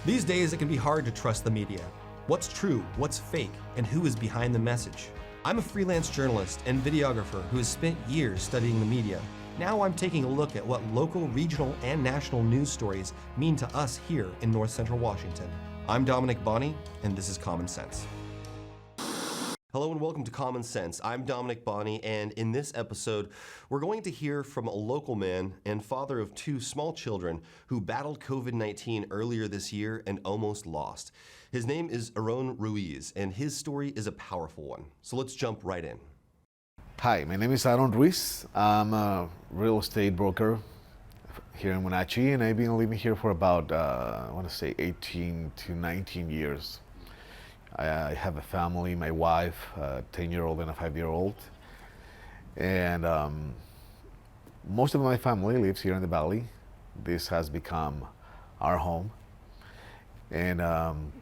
These days, it can be hard to trust the media. What's true, what's fake, and who is behind the message? I'm a freelance journalist and videographer who has spent years studying the media. Now I'm taking a look at what local, regional, and national news stories mean to us here in North Central Washington. I'm Dominick Bonny, and this is Common Sense. Hello and welcome to Common Sense. I'm Dominick Bonny, and in this episode, we're going to hear from a local man and father of two small children who battled COVID-19 earlier this year and almost lost. His name is Aaron Ruiz, and his story is a powerful one. So let's jump right in. Hi, my name is Aaron Ruiz. I'm a real estate broker here in Wenatchee, and I've been living here for about, I want to say 18 to 19 years. I have a family, my wife, a 10-year-old and a 5-year-old. And most of my family lives here in the Valley. This has become our home. And I'm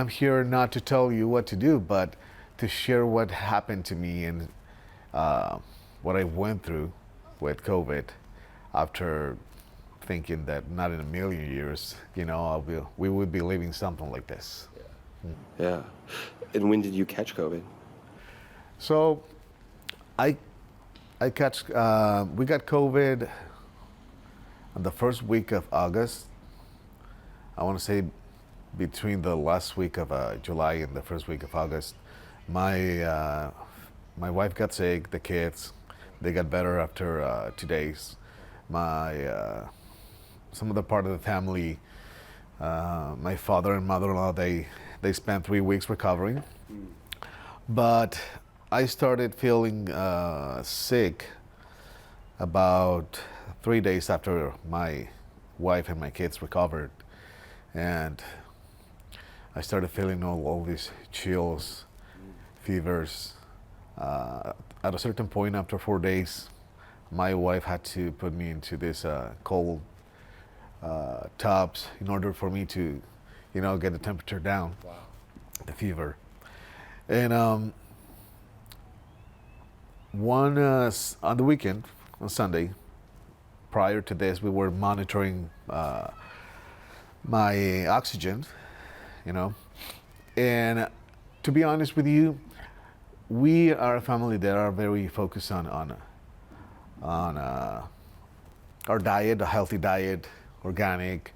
here not to tell you what to do, but to share what happened to me and what I went through with COVID after thinking that not in a million years, we would be living something like this. Yeah. And when did you catch COVID? So we got COVID on the first week of August. I want to say between the last week of July and the first week of August. My wife got sick, the kids, they got better after 2 days. Some other part of the family, my father and mother-in-law, they spent 3 weeks recovering. But I started feeling sick about 3 days after my wife and my kids recovered. And I started feeling all these chills, fevers. At a certain point after 4 days, my wife had to put me into this cold tubs in order for me to get the temperature down. Wow. The fever. And on the weekend, on Sunday, prior to this, we were monitoring my oxygen, and to be honest with you, we are a family that are very focused on our diet, a healthy diet, organic,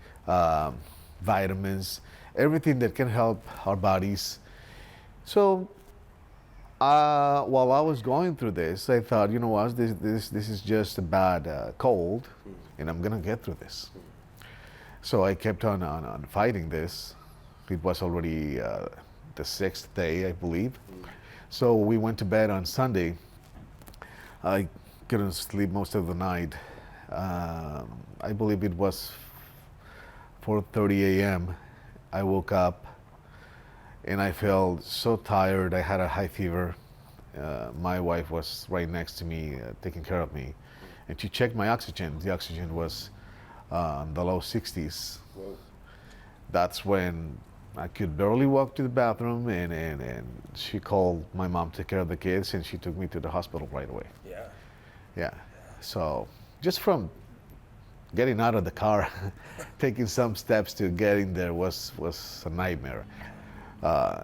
vitamins, everything that can help our bodies. So while I was going through this, I thought, what, this is just a bad cold, and I'm gonna get through this. So I kept on fighting this. It was already the 6th day, I believe. So we went to bed on Sunday. I couldn't sleep most of the night. I believe it was 4:30 a.m. I woke up and I felt so tired. I had a high fever. My wife was right next to me, taking care of me. And she checked my oxygen. The oxygen was the low 60s. Whoa. That's when I could barely walk to the bathroom, and she called my mom to take care of the kids, and she took me to the hospital right away. Yeah. So just from getting out of the car, taking some steps to getting there was a nightmare.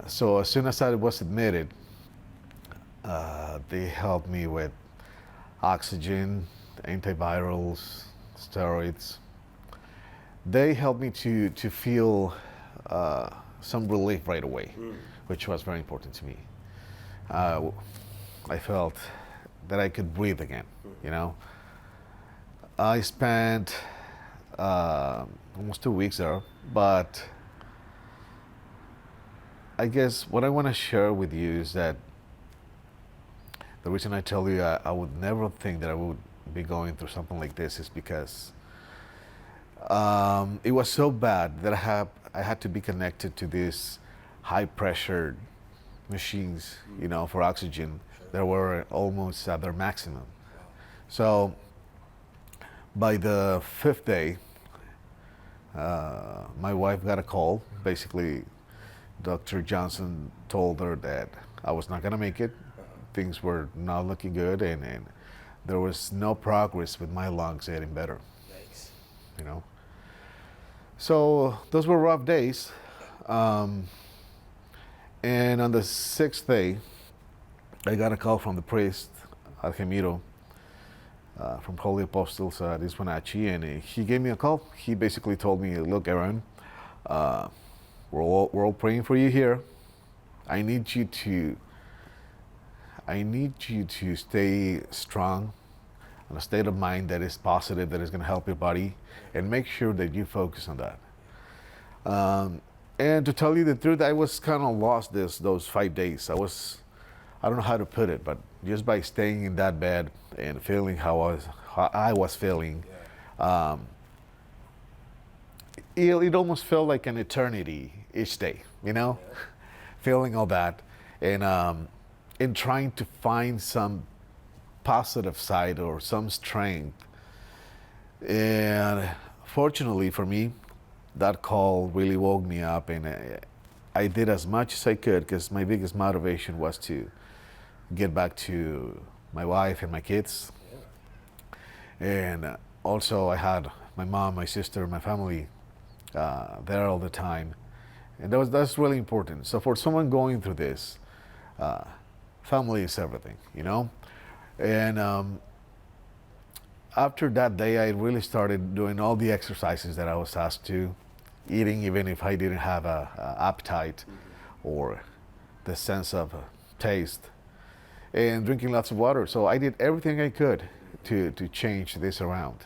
So as soon as I was admitted, they helped me with oxygen, antivirals, steroids. They helped me to feel some relief right away, which was very important to me. I felt that I could breathe again, I spent almost 2 weeks there, but I guess what I want to share with you is that the reason I tell you I would never think that I would be going through something like this is because it was so bad that I had to be connected to these high pressure machines, for oxygen that were almost at their maximum. So by the 5th day, my wife got a call. Basically, Dr. Johnson told her that I was not gonna make it. Things were not looking good, and there was no progress with my lungs getting better. Yikes. So those were rough days. And on the sixth day, I got a call from the priest, Argemiro, from Holy Apostles at Iswanachi, and he gave me a call. He basically told me, look, Aaron, we're all praying for you here. I need you to stay strong, in a state of mind that is positive, that is going to help your body, and make sure that you focus on that. And to tell you the truth, I was kind of lost those 5 days. I don't know how to put it, but just by staying in that bed and feeling how I was feeling, it almost felt like an eternity each day, you know, feeling all that, and trying to find some positive side or some strength. And fortunately for me, that call really woke me up, and I did as much as I could, because my biggest motivation was to get back to my wife and my kids. And also I had my mom, my sister, my family there all the time. And that's really important. So for someone going through this, family is everything, you know? And after that day, I really started doing all the exercises that I was asked to, eating even if I didn't have a appetite or the sense of taste, and drinking lots of water. So I did everything I could to change this around.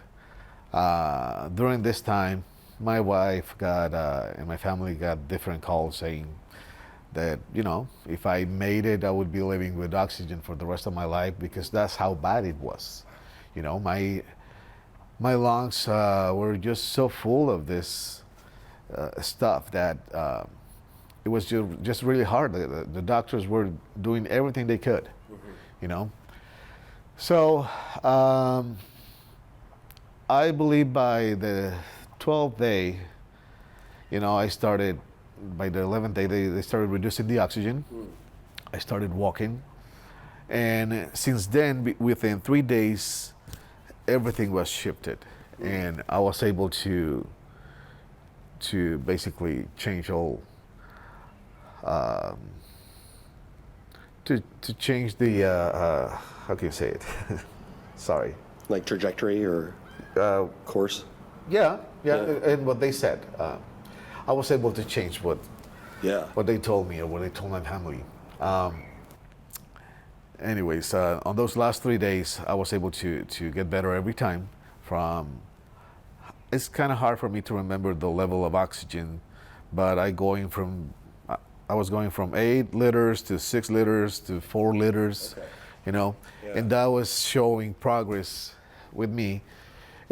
During this time, my wife got and my family got different calls saying that, you know, if I made it, I would be living with oxygen for the rest of my life, because that's how bad it was. You know, my lungs were just so full of this stuff that it was just really hard. The doctors were doing everything they could, you know. So I believe by the 12th day, you know, by the 11th day, they started reducing the oxygen. I started walking. And since then, within 3 days, everything was shifted. And I was able to basically change all, to change the, how can you say it? Sorry. Like trajectory or course? Yeah, and what they said. I was able to change what they told me or what they told my family. Anyways, on those last 3 days, I was able to get better every time. It's kind of hard for me to remember the level of oxygen, but I was going from 8 liters to 6 liters to 4 liters, you know, and that was showing progress with me.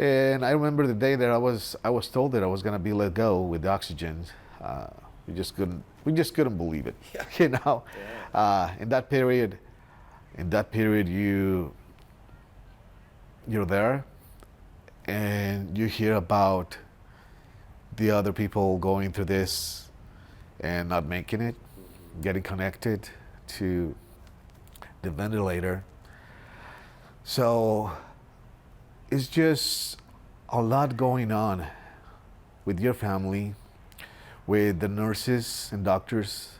And I remember the day that I was told that I was gonna be let go with the oxygen. We just couldn't believe it, you know. In that period, you're there, and you hear about the other people going through this and not making it, getting connected to the ventilator. So it's just a lot going on with your family, with the nurses and doctors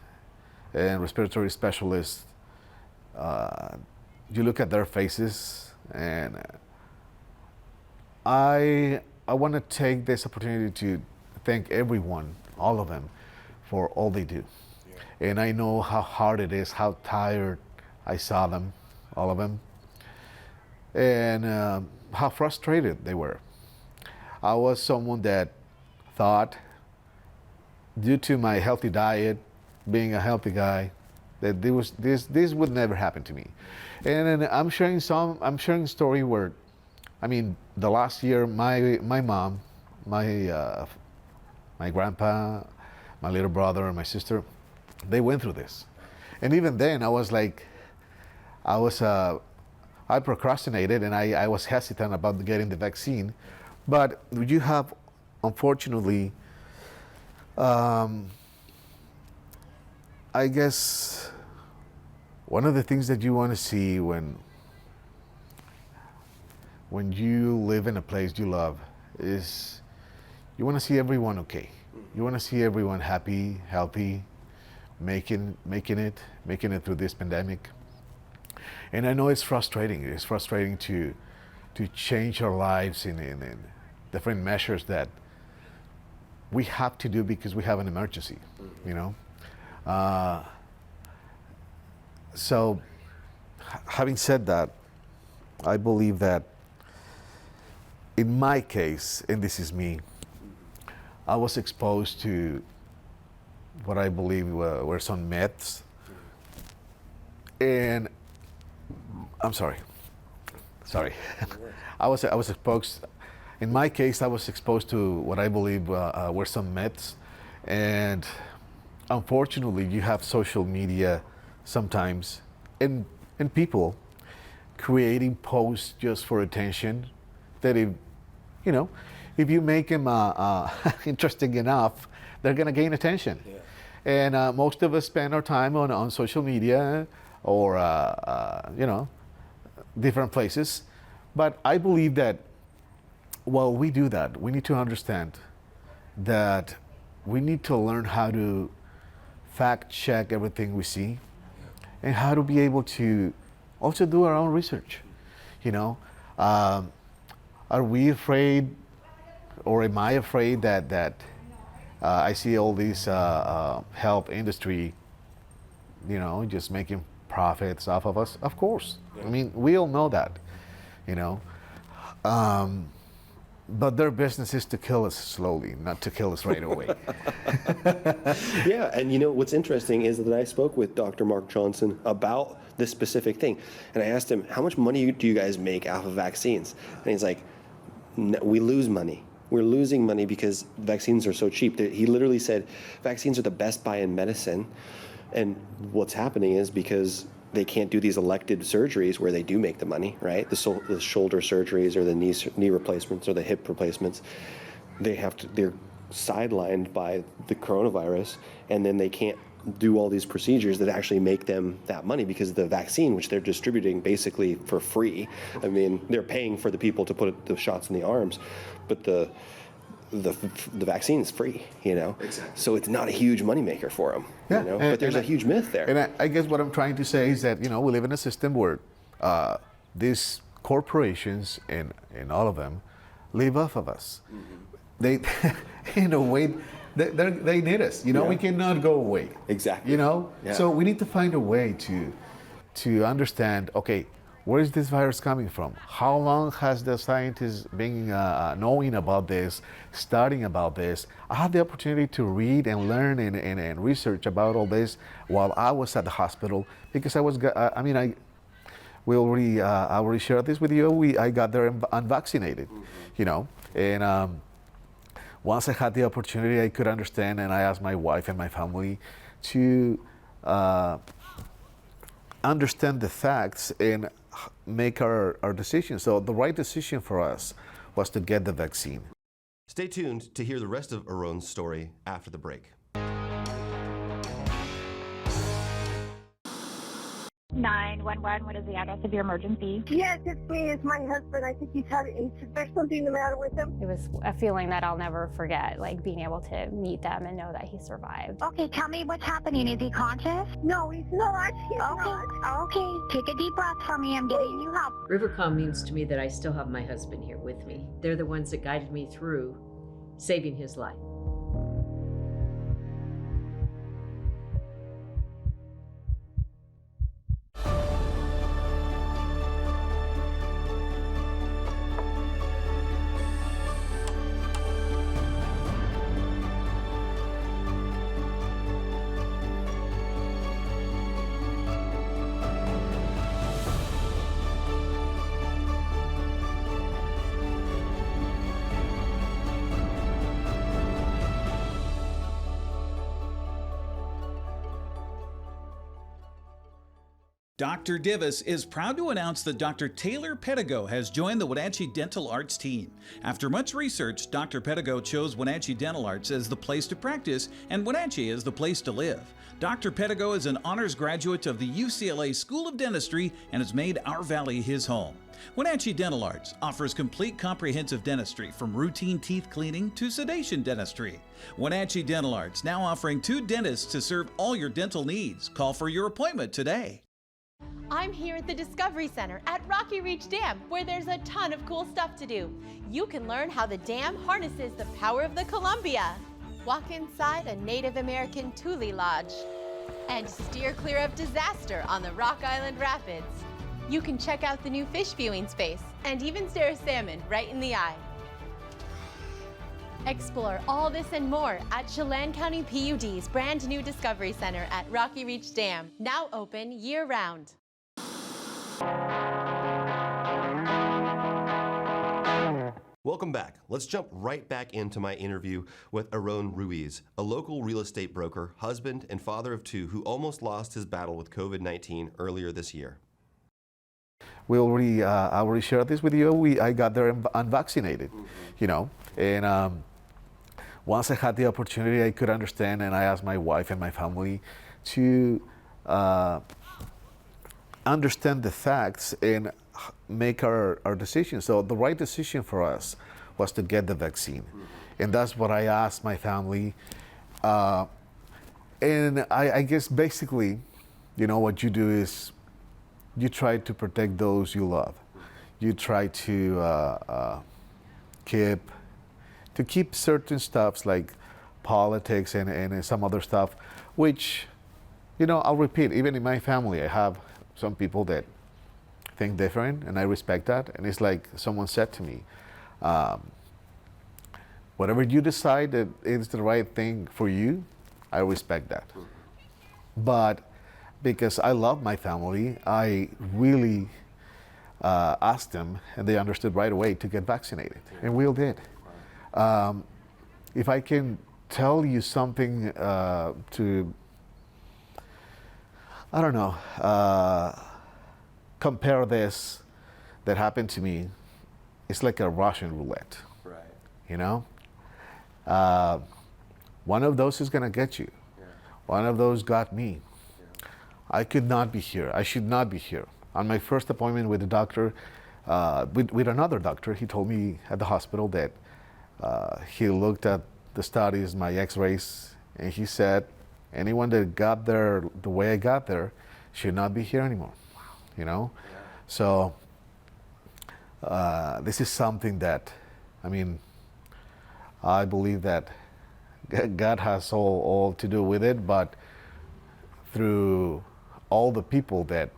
and respiratory specialists. You look at their faces, and I want to take this opportunity to thank everyone, all of them, for all they do. And I know how hard it is, how tired I saw them, all of them, and how frustrated they were. I was someone that thought, due to my healthy diet, being a healthy guy, that this would never happen to me. And I'm sharing a story where, I mean, the last year, my mom, my grandpa, my little brother, and my sister, they went through this. And even then, I procrastinated, and I was hesitant about getting the vaccine. But you have, unfortunately, I guess one of the things that you want to see when you live in a place you love is you want to see everyone okay. You want to see everyone happy, healthy, making it through this pandemic. And I know it's frustrating. It's frustrating to change our lives in different measures that we have to do because we have an emergency, you know. So, having said that, I believe that in my case, and this is me, I was exposed to what I believe were some myths. And I'm sorry. I was exposed. In my case, I was exposed to what I believe were some myths, and unfortunately, you have social media sometimes, and people creating posts just for attention. That if you make them interesting enough, they're gonna gain attention. Yeah. And most of us spend our time on social media or different places. But I believe that while we do that, we need to understand that we need to learn how to fact check everything we see, and how to be able to also do our own research. Are we afraid, or am I afraid that I see all these health industry, just making profits off of us? Of course. Yeah. I mean, we all know that, but their business is to kill us slowly, not to kill us right away. Yeah, and what's interesting is that I spoke with Dr. Mark Johnson about this specific thing, and I asked him, how much money do you guys make off of vaccines? And he's like, we lose money. We're losing money because vaccines are so cheap. He literally said vaccines are the best buy in medicine, and what's happening is because they can't do these elective surgeries where they do make the money, right? The shoulder surgeries or the knee replacements or the hip replacements, they're sidelined by the coronavirus, and then they can't do all these procedures that actually make them that money because the vaccine, which they're distributing basically for free. I mean, they're paying for the people to put the shots in the arms, but the vaccine is free, Exactly. So it's not a huge moneymaker for them, yeah, but there's a huge myth there. And I guess what I'm trying to say is that, we live in a system where these corporations and all of them live off of us. Mm-hmm. They, in a way, they need us. Yeah. We cannot go away. Exactly. Yeah. So we need to find a way to understand, okay, where is this virus coming from? How long has the scientists been knowing about this, studying about this? I had the opportunity to read and learn and research about all this while I was at the hospital, because I already shared this with you. I got there unvaccinated, and once I had the opportunity, I could understand, and I asked my wife and my family to understand the facts and make our decision. So the right decision for us was to get the vaccine. Stay tuned to hear the rest of Aaron's story after the break. 911, what is the address of your emergency? Yes, it's me. It's my husband. I think there's something the matter with him. It was a feeling that I'll never forget, like being able to meet them and know that he survived. Okay, tell me what's happening. Is he conscious? No, he's not. Okay, take a deep breath for me. I'm getting you help. Rivercom means to me that I still have my husband here with me. They're the ones that guided me through saving his life. Dr. Divis is proud to announce that Dr. Taylor Pedigo has joined the Wenatchee Dental Arts team. After much research, Dr. Pedigo chose Wenatchee Dental Arts as the place to practice and Wenatchee as the place to live. Dr. Pedigo is an honors graduate of the UCLA School of Dentistry and has made our valley his home. Wenatchee Dental Arts offers complete comprehensive dentistry from routine teeth cleaning to sedation dentistry. Wenatchee Dental Arts now offering 2 dentists to serve all your dental needs. Call for your appointment today. I'm here at the Discovery Center at Rocky Reach Dam, where there's a ton of cool stuff to do. You can learn how the dam harnesses the power of the Columbia, walk inside a Native American Tule Lodge, and steer clear of disaster on the Rock Island Rapids. You can check out the new fish viewing space and even stare a salmon right in the eye. Explore all this and more at Chelan County PUD's brand new Discovery Center at Rocky Reach Dam, now open year-round. Welcome back. Let's jump right back into my interview with Aaron Ruiz, a local real estate broker, husband, and father of 2 who almost lost his battle with COVID-19 earlier this year. I already shared this with you. I got there unvaccinated, you know, and once I had the opportunity, I could understand, and I asked my wife and my family to understand the facts and make our decision. So the right decision for us was to get the vaccine. And that's what I asked my family. And I guess basically, you know, what you do is you try to protect those you love. You try to keep certain stuffs like politics and some other stuff, which, you know, I'll repeat, even in my family, I have some people that think different, and I respect that. And it's like someone said to me, whatever you decide that is the right thing for you, I respect that. But because I love my family, I really asked them, and they understood right away to get vaccinated, and we all did. If I can tell you something I don't know, compare this that happened to me, it's like a Russian roulette. Right. You know? One of those is gonna get you. Yeah. One of those got me. Yeah. I could not be here. I should not be here. On my first appointment with the doctor, with another doctor, he told me at the hospital that he looked at the studies, my x-rays, and he said, anyone that got there the way I got there should not be here anymore, you know? Yeah. So this is something that, I mean, I believe that God has all to do with it, but through all the people that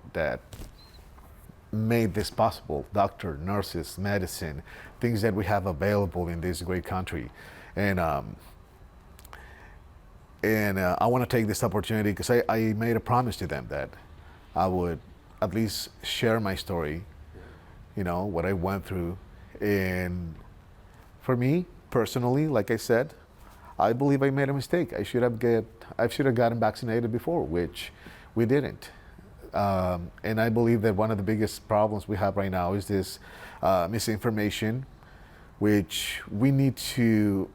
made this possible, doctor, nurses, medicine, things that we have available in this great country. And I want to take this opportunity because I made a promise to them that I would at least share my story, you know, what I went through. And for me, personally, like I said, I believe I made a mistake. I should have gotten vaccinated before, which we didn't. And I believe that one of the biggest problems we have right now is this misinformation, which we need to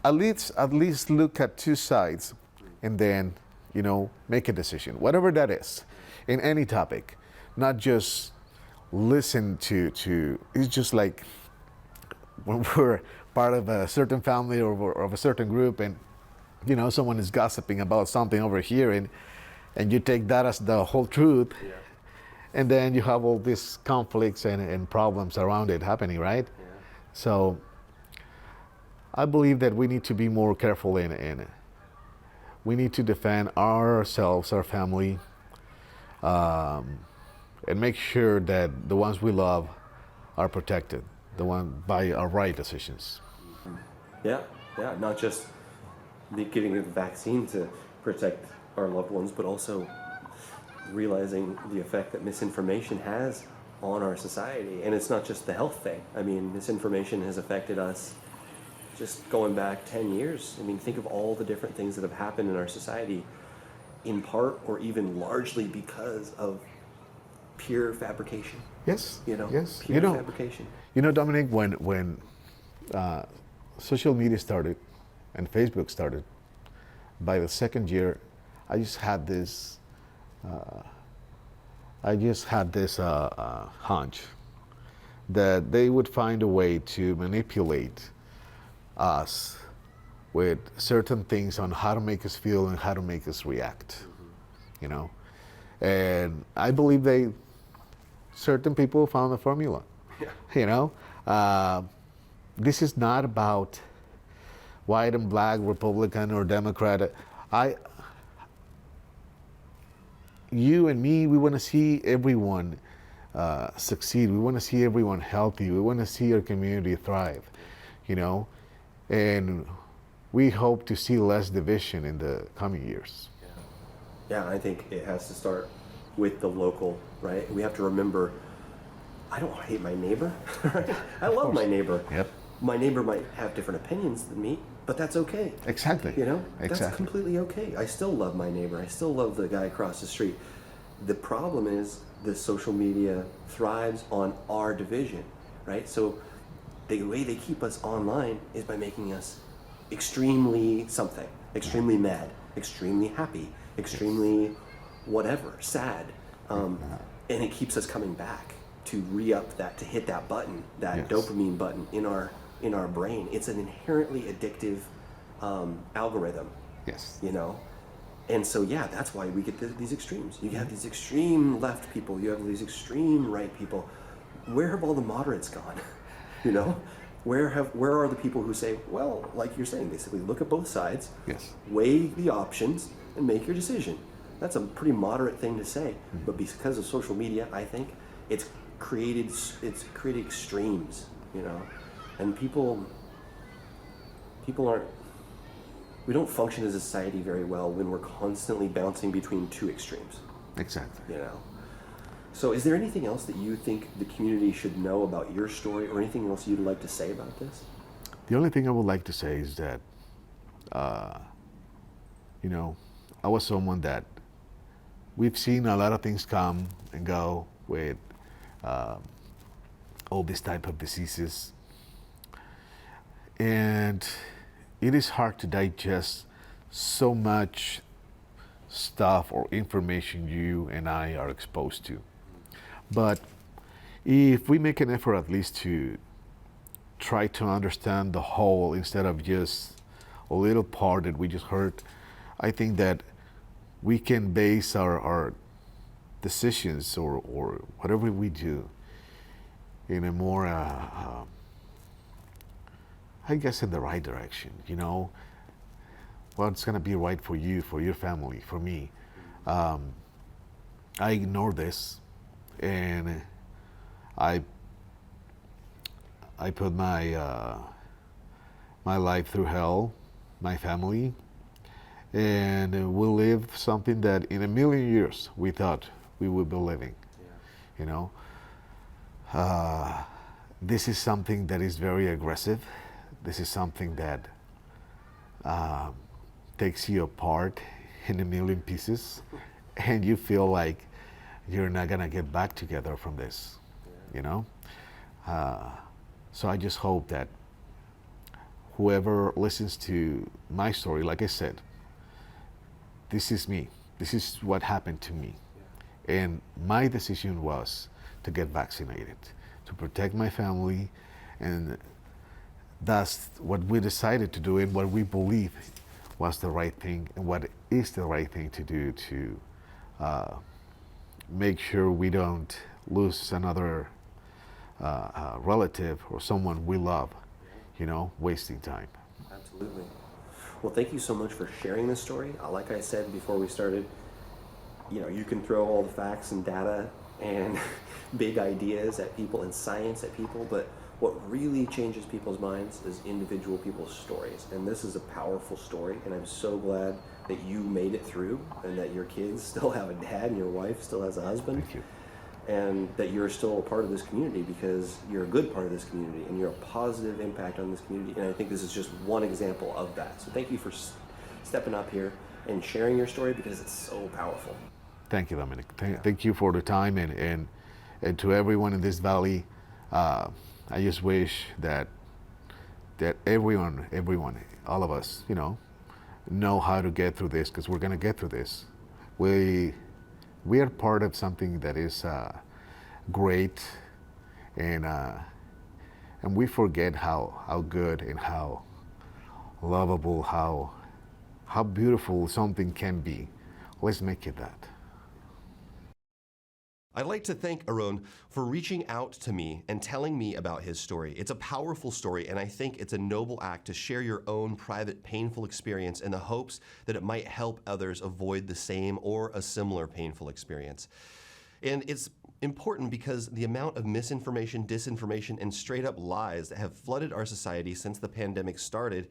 at least look at 2 sides and then, you know, make a decision, whatever that is, in any topic, not just listen to it's just like when we're part of a certain family or of a certain group, and, you know, someone is gossiping about something over here, and you take that as the whole truth. Yeah. And then you have all these conflicts and problems around it happening, right? Yeah. So I believe that we need to be more careful in it. We need to defend ourselves, our family, and make sure that the ones we love are protected, by our right decisions. Yeah, not just getting the vaccine to protect our loved ones, but also realizing the effect that misinformation has on our society. And it's not just the health thing. I mean, misinformation has affected us just going back 10 years. I mean, think of all the different things that have happened in our society, in part or even largely because of pure fabrication. Yes. Yes. Pure fabrication. You know, Dominic, when social media started and Facebook started, by the second year, I just had this hunch that they would find a way to manipulate us with certain things on how to make us feel and how to make us react, you know. And I believe certain people found the formula, you know. This is not about white and black, Republican or Democrat. You and me, we want to see everyone succeed. We want to see everyone healthy. We want to see our community thrive, you know. And we hope to see less division in the coming years. Yeah, I think it has to start with the local, right? We have to remember, I don't hate my neighbor, right? I love my neighbor. Yep. My neighbor might have different opinions than me, but that's okay. Exactly. You know, exactly. That's completely okay. I still love my neighbor. I still love the guy across the street. The problem is the social media thrives on our division, right? So the way they keep us online is by making us extremely something, extremely mad, extremely happy, extremely whatever, sad. And it keeps us coming back to re-up that, to hit that button, that dopamine button in our brain. It's an inherently addictive algorithm. Yes. You know? And so, yeah, that's why we get these extremes. You have these extreme left people, you have these extreme right people. Where have all the moderates gone? You know? Where are the people who say, well, like you're saying, basically look at both sides, weigh the options, and make your decision. That's a pretty moderate thing to say, but because of social media, I think it's created extremes, you know, and people aren't. We don't function as a society very well when we're constantly bouncing between two extremes. Exactly. You know. So, is there anything else that you think the community should know about your story, or anything else you'd like to say about this? The only thing I would like to say is that, you know, I was someone that we've seen a lot of things come and go with all these type of diseases, and it is hard to digest so much stuff or information you and I are exposed to. But if we make an effort at least to try to understand the whole instead of just a little part that we just heard, I think that we can base our decisions or whatever we do in a more, I guess, in the right direction, you know? What's gonna be right for you, for your family, for me. I ignore this, and I put my my life through hell, my family, and we'll live something that in a million years we thought we would be living. You know, this is something that is very aggressive. This is something that takes you apart in a million pieces, and you feel like you're not gonna get back together from this, you know? So I just hope that whoever listens to my story, like I said, this is me. This is what happened to me. And my decision was to get vaccinated, to protect my family, and that's what we decided to do and what we believe was the right thing and what is the right thing to do to make sure we don't lose another relative or someone we love, you know, wasting time. Absolutely. Well, thank you so much for sharing this story. Like I said before we started, you know, you can throw all the facts and data and big ideas at people and science at people, but what really changes people's minds is individual people's stories. And this is a powerful story, and I'm so glad that you made it through and that your kids still have a dad and your wife still has a husband. Thank you. And that you're still a part of this community because you're a good part of this community and you're a positive impact on this community. And I think this is just one example of that. So thank you for stepping up here and sharing your story because it's so powerful. Thank you, Dominic. Thank you for the time, and to everyone in this valley. I just wish that everyone, all of us, know how to get through this, because we're going to get through this. We are part of something that is great, and we forget how good and how lovable, how beautiful something can be. Let's make it that. I'd like to thank Aaron for reaching out to me and telling me about his story. It's a powerful story, and I think it's a noble act to share your own private, painful experience in the hopes that it might help others avoid the same or a similar painful experience. And it's important because the amount of misinformation, disinformation, and straight-up lies that have flooded our society since the pandemic started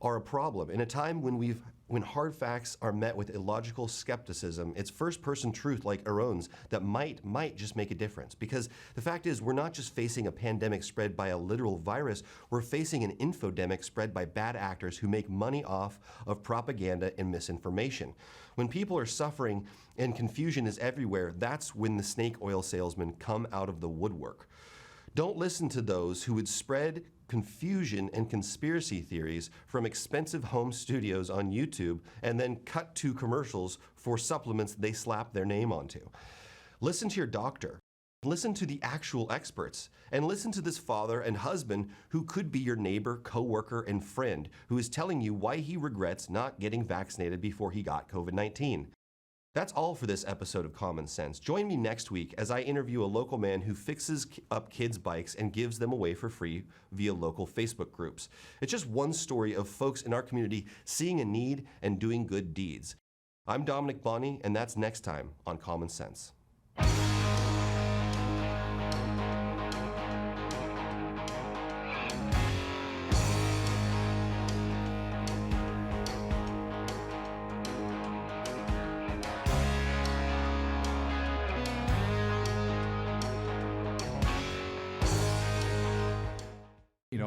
are a problem. In a time when hard facts are met with illogical skepticism, it's first-person truth like Aaron's that might just make a difference. Because the fact is, we're not just facing a pandemic spread by a literal virus, we're facing an infodemic spread by bad actors who make money off of propaganda and misinformation. When people are suffering and confusion is everywhere, that's when the snake oil salesmen come out of the woodwork. Don't listen to those who would spread confusion and conspiracy theories from expensive home studios on YouTube and then cut to commercials for supplements they slap their name onto. Listen to your doctor. Listen to the actual experts, and listen to this father and husband who could be your neighbor, coworker, and friend who is telling you why he regrets not getting vaccinated before he got COVID-19. That's all for this episode of Common Sense. Join me next week as I interview a local man who fixes up kids' bikes and gives them away for free via local Facebook groups. It's just one story of folks in our community seeing a need and doing good deeds. I'm Dominick Bonny, and that's next time on Common Sense.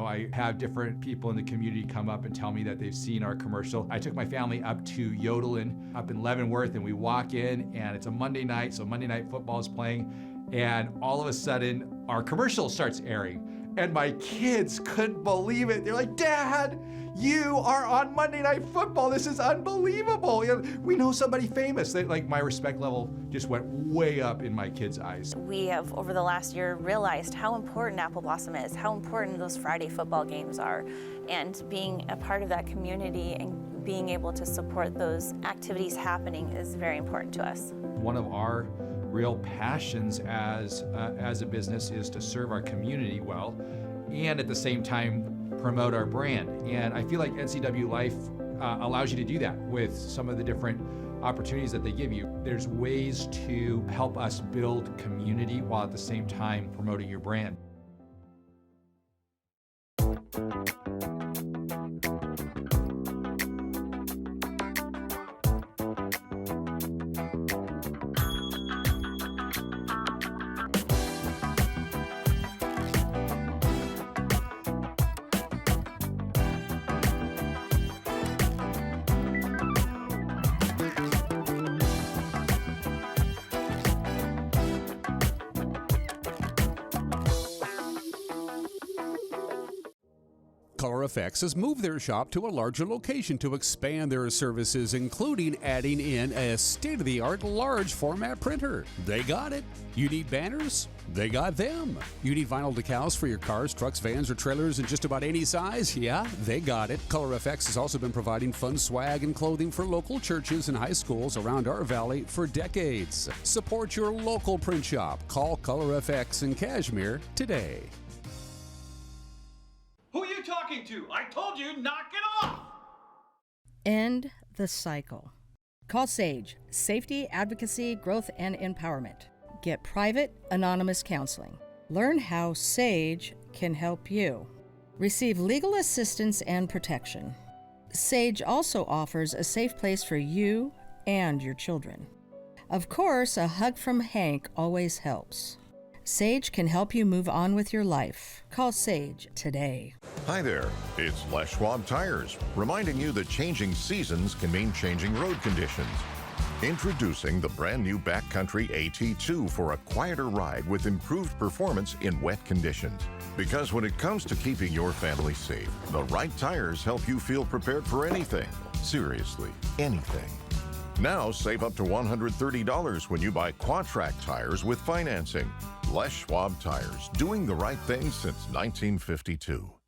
I have different people in the community come up and tell me that they've seen our commercial. I took my family up to Yodelin up in Leavenworth, and we walk in, and it's a Monday night, so Monday Night Football is playing, and all of a sudden our commercial starts airing. And my kids couldn't believe it. They're like, "Dad, you are on Monday Night Football. This is unbelievable. We know somebody famous." My respect level just went way up in my kids' eyes. We have, over the last year, realized how important Apple Blossom is, how important those Friday football games are, and being a part of that community and being able to support those activities happening is very important to us. One of our real passions as a business is to serve our community well, and at the same time promote our brand. And I feel like NCWLIFE allows you to do that with some of the different opportunities that they give you. There's ways to help us build community while at the same time promoting your brand. ColorFX has moved their shop to a larger location to expand their services, including adding in a state-of-the-art large format printer. They got it. You need banners? They got them. You need vinyl decals for your cars, trucks, vans, or trailers in just about any size? Yeah, they got it. ColorFX has also been providing fun swag and clothing for local churches and high schools around our valley for decades. Support your local print shop. Call ColorFX in Cashmere today. Who are you talking to? I told you, knock it off! End the cycle. Call SAGE, Safety, Advocacy, Growth, and Empowerment. Get private, anonymous counseling. Learn how SAGE can help you. Receive legal assistance and protection. SAGE also offers a safe place for you and your children. Of course, a hug from Hank always helps. SAGE can help you move on with your life. Call SAGE today. Hi there, it's Les Schwab Tires, reminding you that changing seasons can mean changing road conditions. Introducing the brand new Backcountry AT2 for a quieter ride with improved performance in wet conditions. Because when it comes to keeping your family safe, the right tires help you feel prepared for anything. Seriously, anything. Now save up to $130 when you buy Quad-Track tires with financing. Les Schwab Tires, doing the right thing since 1952.